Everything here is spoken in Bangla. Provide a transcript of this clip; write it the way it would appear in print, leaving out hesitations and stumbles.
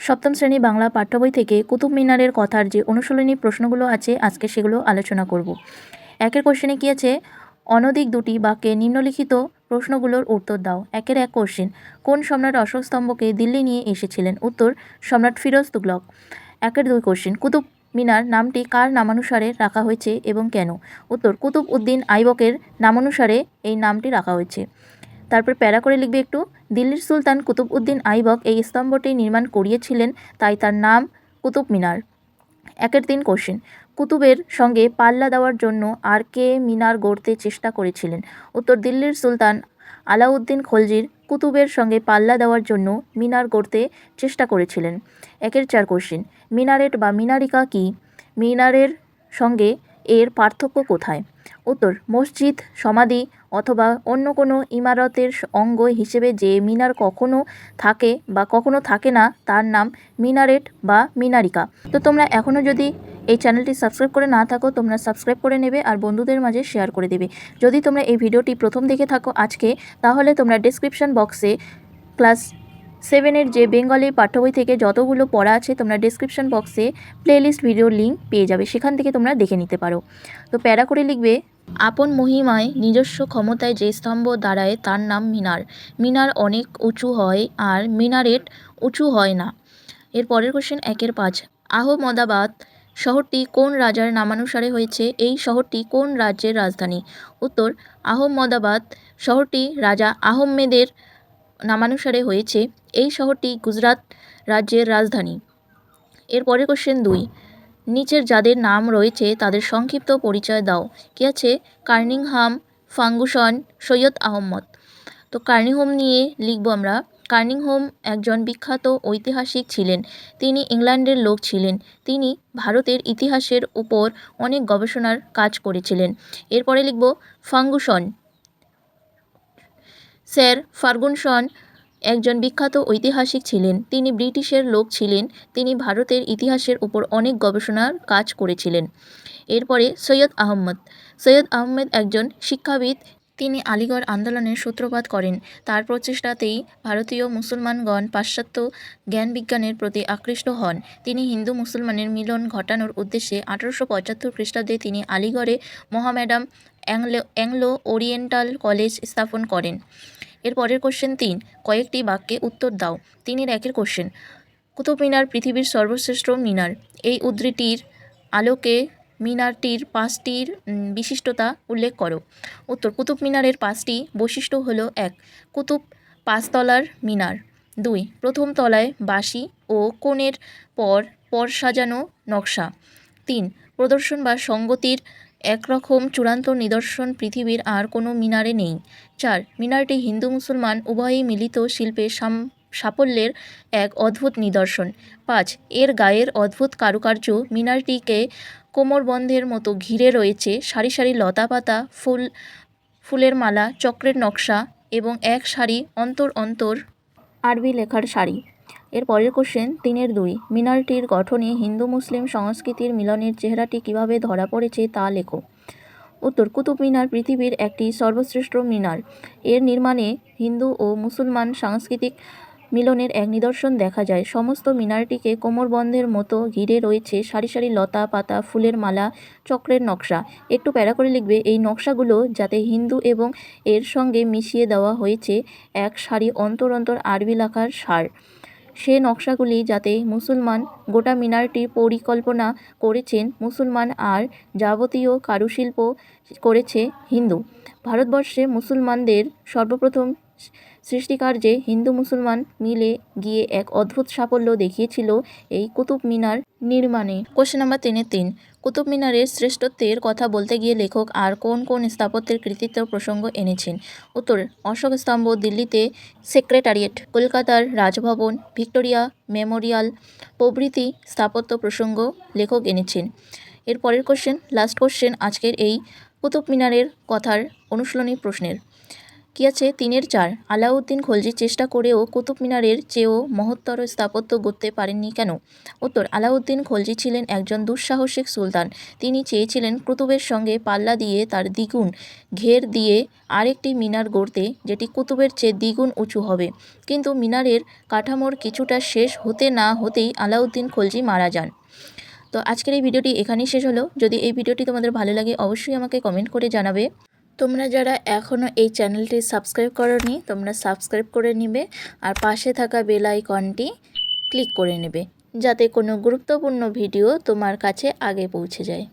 সপ্তম শ্রেণী বাংলা পাঠ্য বই থেকে কুতুব মিনারের কথার যে অনুশীলনী প্রশ্নগুলো আছে আজকে সেগুলো আলোচনা করব। একের কোশ্চেনে কী আছে, অনধিক দুটি বাক্যে নিম্নলিখিত প্রশ্নগুলোর উত্তর দাও। একের এক কোশ্চেন, কোন সম্রাট অশোক স্তম্ভকে দিল্লি নিয়ে এসেছিলেন? উত্তর, সম্রাট ফিরোজ তুগলক। একের দুই কোশ্চেন, কুতুব মিনার নামটি কার নামানুসারে রাখা হয়েছে এবং কেন? উত্তর, কুতুব উদ্দিন আইবকের নামানুসারে এই নামটি রাখা হয়েছে। তারপর প্যারা করে লিখবে একটু, দিল্লির সুলতান কুতুব উদ্দিন আইবক এই স্তম্ভটি নির্মাণ করিয়েছিলেন, তাই তার নাম কুতুব মিনার। একের তিন কোশ্চেন, কুতুবের সঙ্গে পাল্লা দেওয়ার জন্য আর কে মিনার গড়তে চেষ্টা করেছিলেন? উত্তর, দিল্লির সুলতান আলাউদ্দিন খলজির কুতুবের সঙ্গে পাল্লা দেওয়ার জন্য মিনার গড়তে চেষ্টা করেছিলেন। একের চার কোশ্চেন, মিনারেট বা মিনারিকা কি? মিনারের সঙ্গে এর পার্থক্য কোথায়? উত্তর, মসজিদ, সমাধি অথবা অন্য কোনো ইমারতের অঙ্গ হিসেবে যে মিনার কখনো থাকে বা কখনো থাকে না তার নাম মিনারেট বা মিনারিকা। তো তোমরা এখনও যদি এই চ্যানেলটি সাবস্ক্রাইব করে না থাকো, তোমরা সাবস্ক্রাইব করে নেবে আর বন্ধুদের মাঝে শেয়ার করে দেবে। যদি তোমরা এই ভিডিওটি প্রথম দেখে থাকো আজকে, তাহলে তোমরা ডেসক্রিপশন বক্সে ক্লাস 7-এর যে বেঙ্গলি পাঠ্য বই থেকে যতগুলো পড়া আছে তোমরা ডেসক্রিপশন বক্সে প্লেলিস্ট ভিডিওর লিঙ্ক পেয়ে যাবে, সেখান থেকে তোমরা দেখে নিতে পারো। তো প্যারা করে লিখবে, আপন মহিমায় নিজস্ব ক্ষমতায় যে স্তম্ভ দাঁড়ায় তার নাম মিনার। মিনার অনেক উঁচু হয় আর মিনারেট উঁচু হয় না। এর পরের কোশ্চেন একের 5, আহমদাবাদ শহরটি কোন রাজার নামানুসারে হয়েছে? এই শহরটি কোন রাজ্যের রাজধানী? উত্তর, আহমদাবাদ শহরটি রাজা আহমেদের নামানুসারে হয়েছে। এই শহরটি গুজরাট রাজ্যের রাজধানী। এর পরের কোশ্চেন 2, নিচের যাদের নাম রয়েছে তাদের সংক্ষিপ্ত পরিচয় দাও। কি আছে? Cunningham, Ferguson, Syed Ahmad. তো কার্নিংহাম নিয়ে লিখব আমরা। কার্নিংহাম একজন বিখ্যাত ঐতিহাসিক ছিলেন। তিনি ইংল্যান্ডের লোক ছিলেন। তিনি ভারতের ইতিহাসের উপর অনেক গবেষণার কাজ করেছিলেন। এরপরে লিখব ফার্গুসন। স্যার ফার্গুসন একজন বিখ্যাত ঐতিহাসিক ছিলেন। তিনি ব্রিটিশের লোক ছিলেন। তিনি ভারতের ইতিহাসের উপর অনেক গবেষণার কাজ করেছিলেন। এরপরে সৈয়দ আহমদ। সৈয়দ আহমেদ একজন শিক্ষাবিদ। তিনি আলিগড় আন্দোলনের সূত্রপাত করেন। তার প্রচেষ্টাতেই ভারতীয় মুসলমানগণ পাশ্চাত্য জ্ঞান বিজ্ঞানের প্রতি আকৃষ্ট হন। তিনি হিন্দু মুসলমানের মিলন ঘটানোর উদ্দেশ্যে 1875 খ্রিস্টাব্দে তিনি আলিগড়ে মোহামেডান অ্যাংলো ওরিয়েন্টাল কলেজ স্থাপন করেন। এর পরের কোশ্চেন 3, কয়েকটি বাক্যে উত্তর দাও। 3-এর একের কোশ্চেন, কুতুব মিনার পৃথিবীর সর্বশ্রেষ্ঠ মিনার। এই উদ্ধৃতির আলোকে মিনারটির 5টির বিশিষ্টতা উল্লেখ করো। উত্তর, কুতুব মিনারের 5টি বৈশিষ্ট্য হলো: 1, কুতুব 5 তলার মিনার। 2, প্রথম তলায় বাঁশি ও কোণের পর পর সাজানো নকশা। 3, প্রদর্শন বা সঙ্গতির একরকম চূড়ান্ত নিদর্শন পৃথিবীর আর কোনো মিনারে নেই। 4, মিনারটি হিন্দু মুসলমান উভয়ই মিলিত শিল্পের সাফল্যের এক অদ্ভুত নিদর্শন। 5, এর গায়ের অদ্ভুত কারুকার্য মিনারটিকে কোমরবন্ধের মতো ঘিরে রয়েছে। সারি সারি লতাপাতা, ফুলের মালা, চক্রের নকশা এবং এক সারি অন্তর অন্তর আরবি লেখার সারি। এর পরের কোশ্চেন 3-এর 2, মিনারটির গঠনে হিন্দু মুসলিম সংস্কৃতির মিলনের চেহারাটি কিভাবে ধরা পড়েছে তা লেখো। উত্তর, কুতুব মিনার পৃথিবীর একটি সর্বশ্রেষ্ঠ মিনার। এর নির্মাণে হিন্দু ও মুসলমান সাংস্কৃতিক মিলনের এক নিদর্শন দেখা যায়। সমস্ত মিনারটিকে কোমরবন্ধের মতো ঘিরে রয়েছে সারি সারি লতা পাতা, ফুলের মালা, চক্রের নকশা। একটু প্যারা করে লিখবে, এই নকশাগুলো যাতে হিন্দু এবং এর সঙ্গে মিশিয়ে দেওয়া হয়েছে এক সারি অন্তর অন্তর আরবি লেখার সার। সে নকশাগুলি যাতে মুসলমান, গোটা মিনারটির পরিকল্পনা করেছেন মুসলমান আর যাবতীয় কারুশিল্প করেছে হিন্দু। ভারতবর্ষে মুসলমানদের সর্বপ্রথম সৃষ্টিকার্যে হিন্দু মুসলমান মিলে গিয়ে এক অদ্ভুত সাফল্য দেখিয়েছিল এই কুতুব মিনার নির্মাণে। কোশ্চেন নাম্বার 3-এর 3, কুতুব মিনারের শ্রেষ্ঠত্বের কথা বলতে গিয়ে লেখক আর কোন কোন স্থাপত্যের কৃতিত্ব প্রসঙ্গ এনেছেন? উত্তর, অশোক স্তম্ভ দিল্লিতে, সেক্রেটারিয়েট কলকাতার, রাজভবন, ভিক্টোরিয়া মেমোরিয়াল প্রভৃতি স্থাপত্য প্রসঙ্গ লেখক এনেছেন। এর পরের কোশ্চেন, লাস্ট কোশ্চেন আজকের এই কুতুব মিনারের কথার অনুশীলনী প্রশ্নের। কি আছে 3-এর 4। আলাউদ্দিন খলজি চেষ্টা করেও কুতুব মিনারের চেয়েও মহত্তর স্থাপত্য গড়তে পারেননি কেন? উত্তর, আলাউদ্দিন খলজি ছিলেন একজন দুঃসাহসিক সুলতান। তিনি চেয়েছিলেন কুতুবের সঙ্গে পাল্লা দিয়ে তার দ্বিগুণ ঘের দিয়ে আরেকটি মিনার গড়তে, যেটি কুতুবের চেয়ে দ্বিগুণ উঁচু হবে। কিন্তু মিনারের কাঠামোর কিছুটা শেষ হতে না হতেই আলাউদ্দিন খলজি মারা যান। তো আজকের এই ভিডিওটি এখানেই শেষ হলো। যদি এই ভিডিওটি তোমাদের ভালো লাগে অবশ্যই আমাকে কমেন্ট করে জানাবে। তোমরা যারা এখনও এই চ্যানেলটি সাবস্ক্রাইব করোনি তোমরা সাবস্ক্রাইব করে নেবে আর পাশে থাকা বেল আইকনটি ক্লিক করে নেবে, যাতে কোনো গুরুত্বপূর্ণ ভিডিও তোমার কাছে আগে পৌঁছে যায়।